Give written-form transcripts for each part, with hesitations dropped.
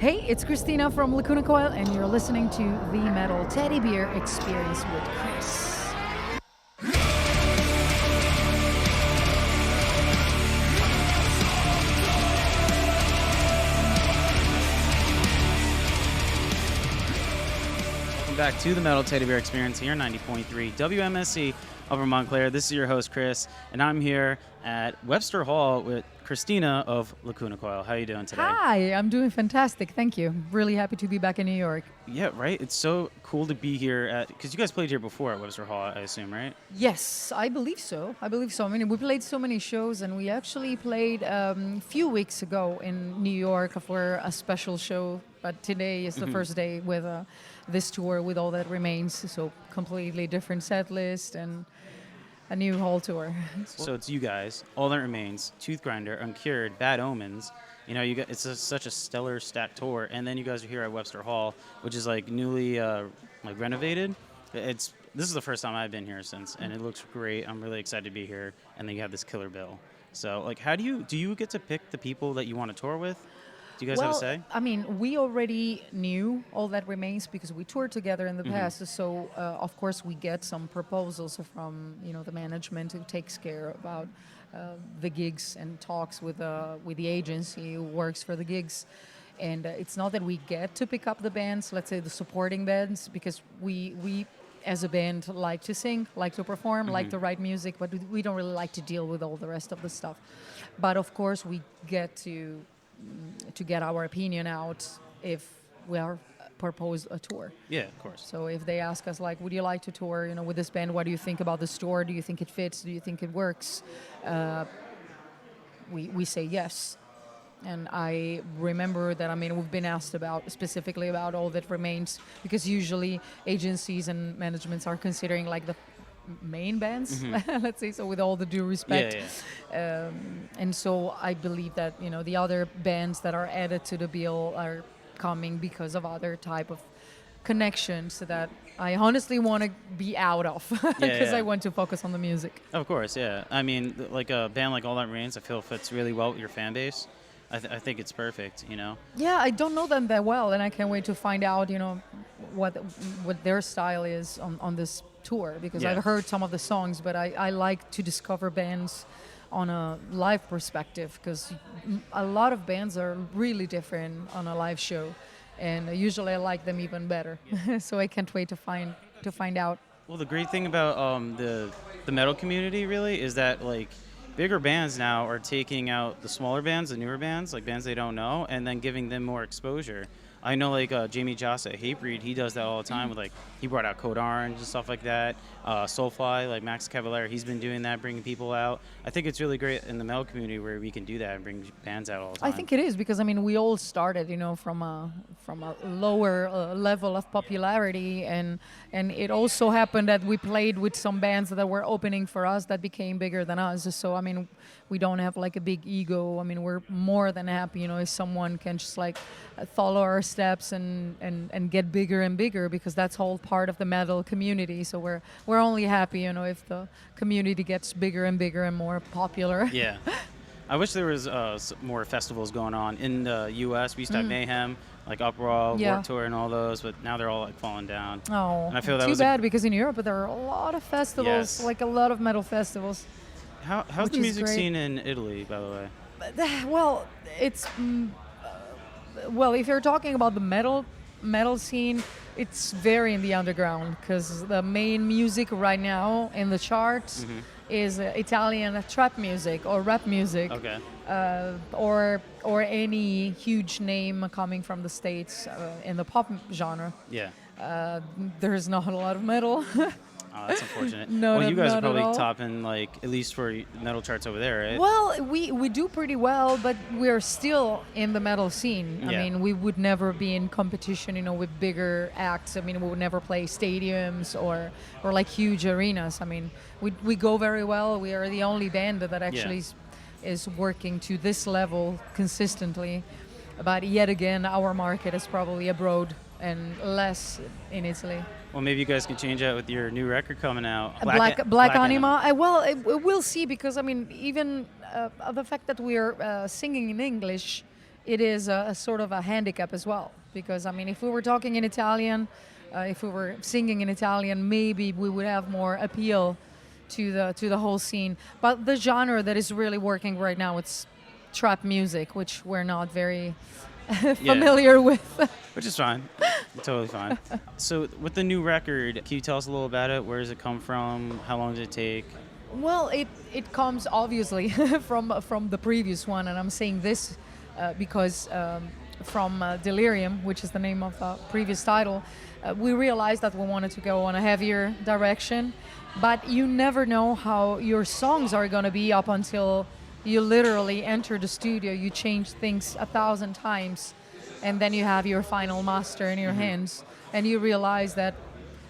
Hey, it's Cristina from Lacuna Coil, and you're listening to the Metal Teddy Bear Experience with Chris. Welcome back to the Metal Teddy Bear Experience here, 90.3 WMSC over Montclair. This is your host, Chris, and I'm here at Webster Hall with Cristina of Lacuna Coil. How are you doing today? Hi, I'm doing fantastic. Thank you. Really happy to be back in New York. Yeah, right? It's so cool to be here because you guys played here before at Webster Hall, I assume, right? Yes, I believe so. I mean, we played so many shows, and we actually played a few weeks ago in New York for a special show. But today is the first day with this tour with All That Remains. So completely different set list and a new whole tour. So it's you guys, All That Remains, Toothgrinder, Uncured, Bad Omens. You know, it's such a stellar stacked tour. And then you guys are here at Webster Hall, which is like newly renovated. This is the first time I've been here since, and it looks great. I'm really excited to be here. And then you have this killer bill. So like, how do you get to pick the people that you want to tour with? Do you guys have a say? I mean, we already knew All That Remains because we toured together in the past. So, of course, we get some proposals from, the management who takes care about the gigs and talks with the agency who works for the gigs. And it's not that we get to pick up the bands, let's say the supporting bands, because we as a band like to sing, like to perform, like to write music, but we don't really like to deal with all the rest of the stuff. But, of course, we get to get our opinion out if we are proposed a tour. Yeah, of course. So if they ask us, like, would you like to tour, with this band? What do you think about this tour? Do you think it fits? Do you think it works? We say yes. And I remember that, we've been asked specifically about All That Remains, because usually agencies and managements are considering like the main bands, let's say, so with all the due respect. And so I believe that, the other bands that are added to the bill are coming because of other type of connections that I honestly want to be out of because I want to focus on the music. Of course, yeah. I mean, like a band like All That Remains, I feel fits really well with your fan base. I think it's perfect, Yeah, I don't know them that well, and I can't wait to find out, what their style is on this tour, because I've heard some of the songs, but I like to discover bands on a live perspective, because a lot of bands are really different on a live show, and usually I like them even better. So I can't wait to find out. Well, the great thing about the metal community really is that like bigger bands now are taking out the smaller bands, the newer bands, like bands they don't know, and then giving them more exposure. I know like Jamie Joss at Hatebreed, he does that all the time with like, he brought out Code Orange and stuff like that. Soulfly, like Max Cavalera, he's been doing that, bringing people out. I think it's really great in the metal community where we can do that and bring bands out all the time. I think it is, because we all started, from a lower level of popularity, and it also happened that we played with some bands that were opening for us that became bigger than us. So we don't have like a big ego. We're more than happy, if someone can just like follow our steps and get bigger and bigger, because that's all part of the metal community. So we're only happy, if the community gets bigger and bigger and more popular. Yeah. I wish there was more festivals going on in the U.S. We used to have Mayhem, like Uproar, Warped Tour, and all those, but now they're all like falling down. Oh, and I feel that too was bad, because in Europe there are a lot of festivals, like a lot of metal festivals. How's the music scene in Italy, by the way? Well, it's if you're talking about the metal scene, it's very in the underground, because the main music right now in the charts is Italian trap music or rap music, or any huge name coming from the States in the pop genre. Yeah. There's not a lot of metal. Oh, that's unfortunate. No, you guys are not at probably all. topping, like, at least for metal charts over there, right? Well, we do pretty well, but we're still in the metal scene. Yeah. We would never be in competition, with bigger acts. We would never play stadiums or like huge arenas. We go very well. We are the only band that actually is working to this level consistently. But yet again, our market is probably abroad and less in Italy. Well, maybe you guys can change that with your new record coming out. Black Anima. We'll see, because even the fact that we're singing in English it is a sort of a handicap as well. Because I mean, if we were talking in Italian, if we were singing in Italian, maybe we would have more appeal to the whole scene. But the genre that is really working right now, it's trap music, which we're not very familiar with. Which is fine. Totally fine. So with the new record, can you tell us a little about it? Where does it come from? How long did it take? Well, it comes obviously from the previous one, and I'm saying this because from Delirium, which is the name of the previous title, we realized that we wanted to go on a heavier direction, but you never know how your songs are going to be up until you literally enter the studio, you change things 1,000 times, and then you have your final master in your hands, and you realize that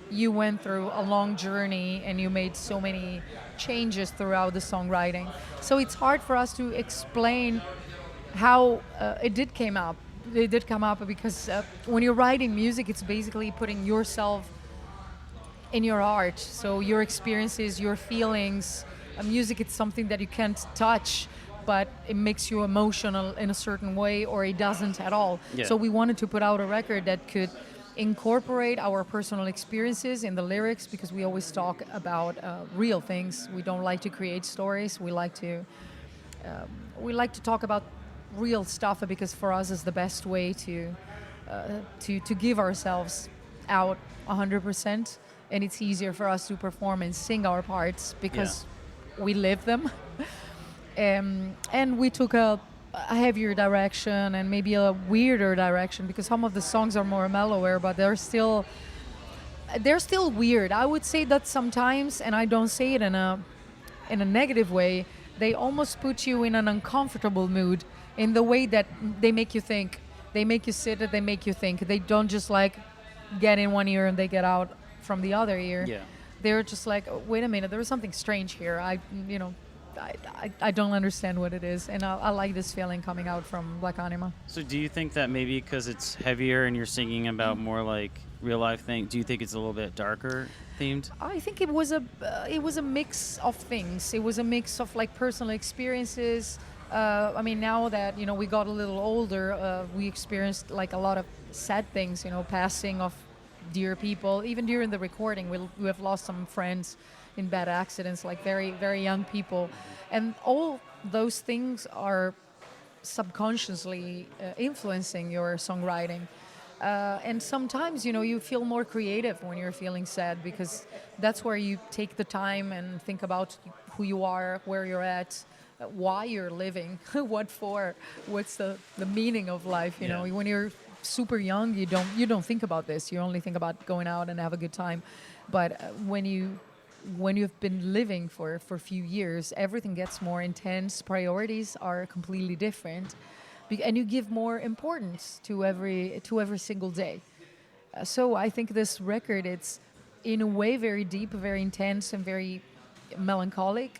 you went through a long journey and you made so many changes throughout the songwriting. So it's hard for us to explain how it did come up. It did come up because when you're writing music, it's basically putting yourself in your art. So your experiences, your feelings. Music, it's something that you can't touch, but it makes you emotional in a certain way, or it doesn't at all. Yeah. So we wanted to put out a record that could incorporate our personal experiences in the lyrics, because we always talk about real things. We don't like to create stories. We like to talk about real stuff, because for us is the best way to give ourselves out 100%, and it's easier for us to perform and sing our parts because we live them. And we took a heavier direction and maybe a weirder direction, because some of the songs are more mellower, but they're still weird. I would say that sometimes, and I don't say it in a negative way, they almost put you in an uncomfortable mood in the way that they make you think. They make you sit and they make you think. They don't just like get in one ear and they get out from the other ear. Yeah. They're just like, oh, wait a minute, there was something strange here. I don't understand what it is, and I like this feeling coming out from Black Anima. So do you think that maybe because it's heavier and you're singing about more like real life thing, do you think it's a little bit darker themed? I think it was a mix of things. It was a mix of like personal experiences. I mean, now that we got a little older, we experienced like a lot of sad things. Passing of dear people. Even during the recording, we have lost some friends in bad accidents, like very, very young people. And all those things are subconsciously influencing your songwriting. And sometimes, you feel more creative when you're feeling sad, because that's where you take the time and think about who you are, where you're at, why you're living, what for, what's the meaning of life. When you're super young, you don't think about this. You only think about going out and have a good time. But when you've been living for a few years, everything gets more intense. Priorities are completely different, and you give more importance to every single day. So I think this record, it's in a way very deep, very intense, and very melancholic.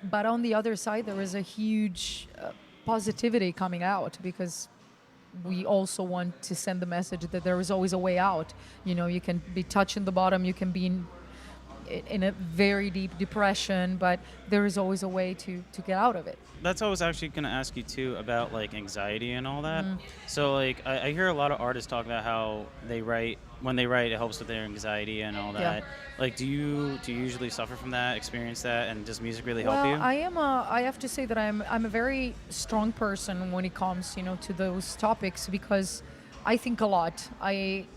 But on the other side, there is a huge positivity coming out, because we also want to send the message that there is always a way out. You can be touching the bottom, you can be in a very deep depression, but there is always a way to get out of it. That's what I was actually going to ask you too, about like anxiety and all that. So like I hear a lot of artists talk about how when they write it helps with their anxiety and all that. Like do you usually suffer from that, experience that, and does music really help you? I have to say that I'm a very strong person when it comes to those topics, because I think a lot. I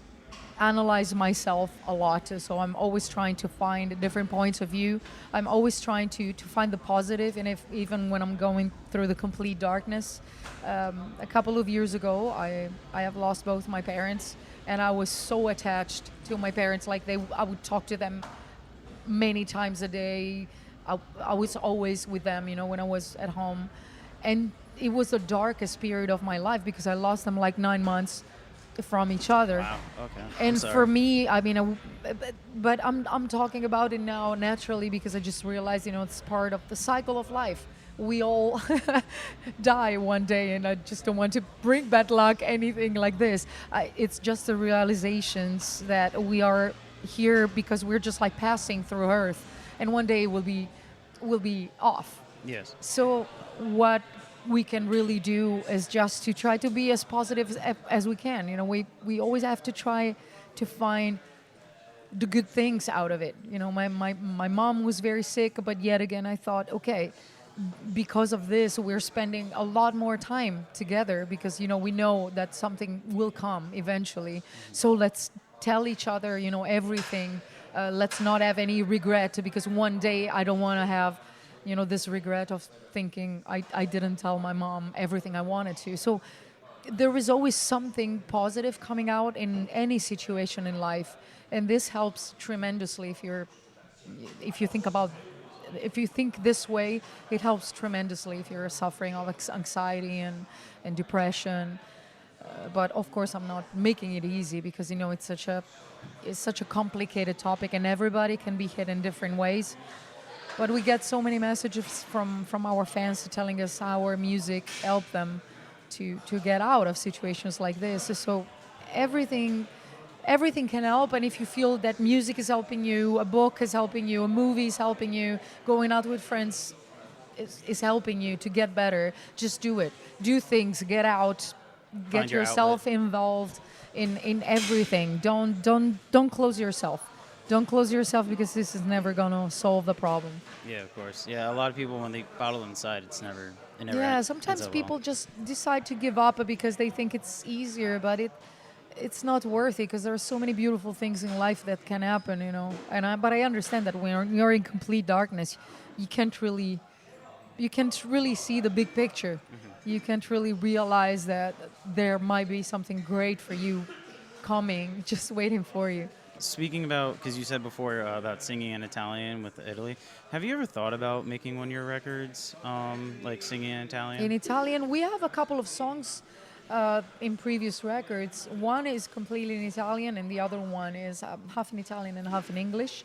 analyze myself a lot, so I'm always trying to find different points of view. I'm always trying to find the positive, and even when I'm going through the complete darkness. A couple of years ago, I have lost both my parents, and I was so attached to my parents. Like I would talk to them many times a day. I was always with them, when I was at home, and it was the darkest period of my life, because I lost them like 9 months from each other. Wow. Okay. And for me, I mean, but I'm talking about it now naturally, because I just realized, it's part of the cycle of life. We all die one day, and I just don't want to bring bad luck, anything like this. It's just the realizations that we are here because we're just like passing through Earth, and one day we'll be off. Yes. So what we can really do is just to try to be as positive as we can. You know, we always have to try to find the good things out of it. You know, my mom was very sick, but yet again, I thought, okay, because of this, we're spending a lot more time together because, you know, we know that something will come eventually. So let's tell each other, you know, everything. Let's not have any regret because one day I don't want to have, you know, this regret of thinking I didn't tell my mom everything I wanted to. So there is always something positive coming out in any situation in life. And this helps tremendously if you think about, if you think this way, it helps tremendously if you're suffering of anxiety and depression. But of course, I'm not making it easy because, you know, it's such a complicated topic and everybody can be hit in different ways. But we get so many messages from our fans telling us how our music helped them to get out of situations like this. So everything can help, and if you feel that music is helping you, a book is helping you, a movie is helping you, going out with friends is helping you to get better, just do it. Do things, get out, get yourself involved in everything. Don't close yourself. Don't close yourself because this is never gonna solve the problem. Yeah, of course. Yeah, a lot of people when they bottle inside, it never Yeah, ends sometimes up people well. just decide to give up because they think it's easier, but it's not worth it because there are so many beautiful things in life that can happen, you know. But I understand that when you're in complete darkness, you can't really see the big picture. You can't really realize that there might be something great for you coming, just waiting for you. Speaking about, because you said before about singing in Italian with Italy, have you ever thought about making one of your records like singing in Italian? In Italian, we have a couple of songs in previous records. One is completely in Italian, and the other one is half in Italian and half in English.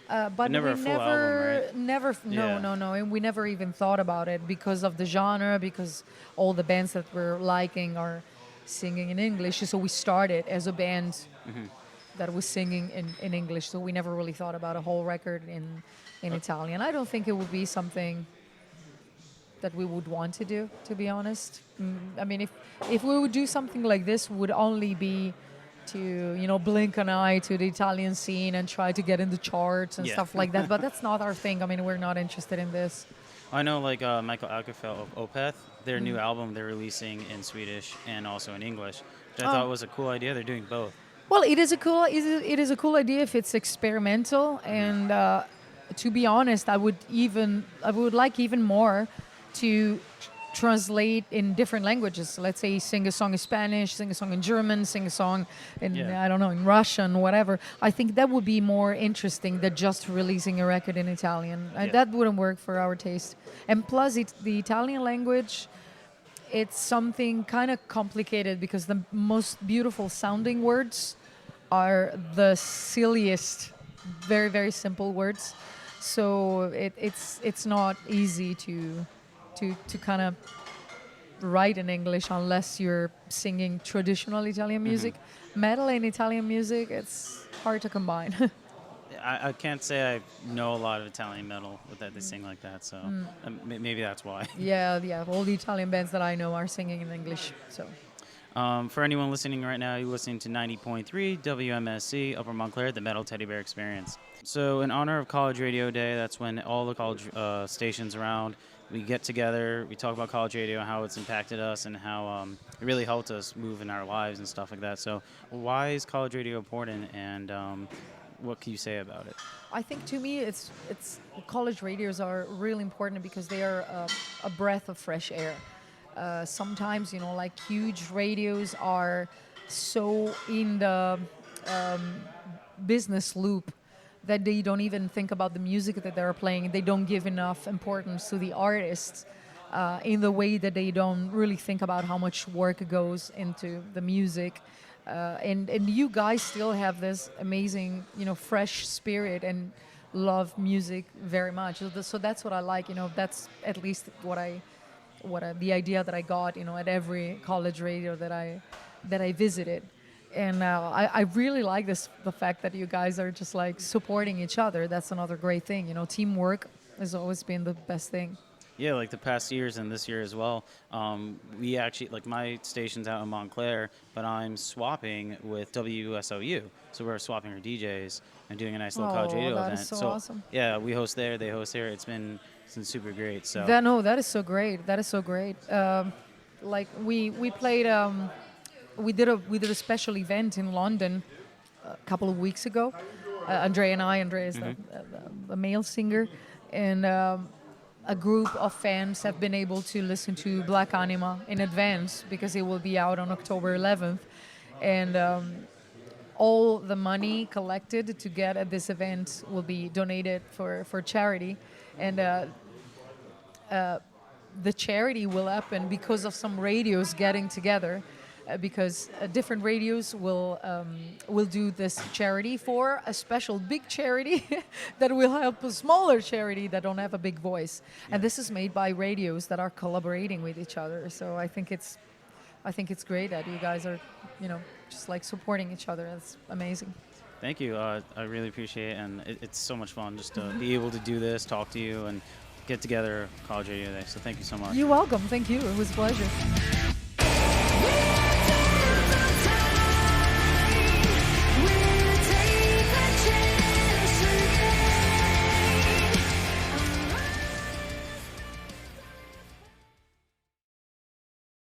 But never we a full album, right? never, Yeah. no, and we never even thought about it because of the genre, because all the bands that we're liking are singing in English. So we started as a band that was singing in English. So we never really thought about a whole record in Italian. I don't think it would be something that we would want to do, to be honest. I mean, if we would do something like this, would only be to, you know, blink an eye to the Italian scene and try to get in the charts and Yeah. stuff like that. But that's not our thing. I mean, we're not interested in this. I know, like Michael Akefeld of Opeth, their new album they're releasing in Swedish and also in English, which I thought was a cool idea. They're doing both. Well, it is a cool idea if it's experimental. And to be honest, I would like even more to translate in different languages. Let's say sing a song in Spanish, sing a song in German, sing a song in, I don't know, in Russian, whatever. I think that would be more interesting than just releasing a record in Italian. That wouldn't work for our taste. And plus, the Italian language, it's something kind of complicated because the most beautiful sounding words are the silliest, very, very simple words. So it's not easy to kind of write in English unless you're singing traditional Italian music. Metal and Italian music, it's hard to combine. I can't say I know a lot of Italian metal with that they sing like that, so maybe that's why. Yeah. All the Italian bands that I know are singing in English. So. For anyone listening right now, you're listening to 90.3 WMSC Upper Montclair, the Metal Teddy Bear Experience. So in honor of College Radio Day, that's when all the college stations around, we get together, we talk about college radio, how it's impacted us, and how it really helped us move in our lives and stuff like that. So why is college radio important, and what can you say about it? I think to me, it's college radios are really important because they are a breath of fresh air. Sometimes, you know, like huge radios are so in the business loop that they don't even think about the music that they're playing. They don't give enough importance to the artists in the way that they don't really think about how much work goes into the music. And you guys still have this amazing, you know, fresh spirit and love music very much. So that's what I like. You know, that's at least the idea that I got, you know, at every college radio that I visited. And I really like the fact that you guys are just like supporting each other. That's another great thing. You know, teamwork has always been the best thing. Yeah, like the past years and this year as well. We actually, like my station's out in Montclair, but I'm swapping with WSOU. So we're swapping our DJs and doing a nice little college radio that event. is so awesome. Yeah, we host there, they host here. It's been super great. So That is so great. That is so great. Like we played. We did a special event in London a couple of weeks ago. Andre and I. Andre is the male singer, and a group of fans have been able to listen to Black Anima in advance because it will be out on October 11th, and all the money collected to get at this event will be donated for charity, and the charity will happen because of some radios getting together. Because different radios will do this charity for a special big charity that will help a smaller charity that don't have a big voice. And this is made by radios that are collaborating with each other. So I think it's great that you guys are, just like supporting each other. That's amazing. thank you. I really appreciate it, and it's so much fun just to be able to do this, talk to you, and get together college radio day. So thank you so much. You're welcome. Thank you. It was a pleasure.